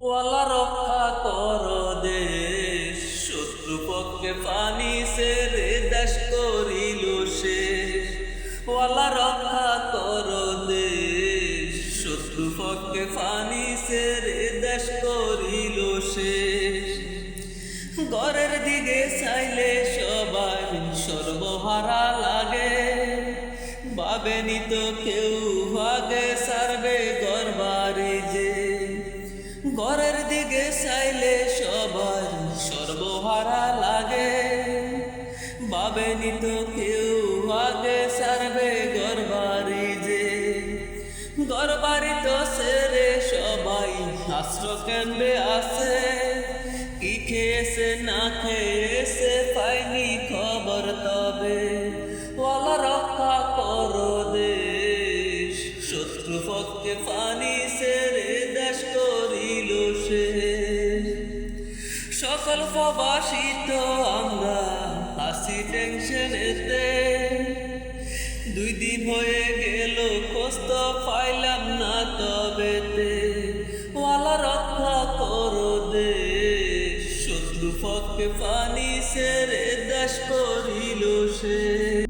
ওয়ালা রক্ষা কর দেশ, শত্রুপক্ষে পানি সেরে দেশ করিল শেষ। ওয়ালা রক্ষা কর দেশ, শত্রুপক্ষে পানি সেরে দেশ করিল শেষ। ঘরের দিকে চাইলে সবাই সর্বহারা লাগে, ভাবেনি তো কেউ ভাগে সারবে ঘর বাড়ি যে। ঘরের দিকে চাইলে সবার সর্বহারা লাগে, ভাবেনি তো কেউ আগে সারবে ঘর বাড়ি যে। ঘর বাড়ি তো ছেড়ে সবাই আশ্রয় কেন্দ্রে আছে, কি খেয়েছে না খেয়েছে পাইনি খবর তবে। ওয়ালা রক্ষা কর দেশ, শত্রুপক্ষে পানি ছেড়ে দেশ করিল শেষ। সকল প্রবাসী তো আমরা আছি টেনশনেতে, 2 দিন হয়ে গেল খোঁজ তো পাইলাম না তবেতে। ওয়ালা রক্ষা কর দেশ, শত্রুপক্ষে পানি ছেড়ে দেশ করিল শেষ।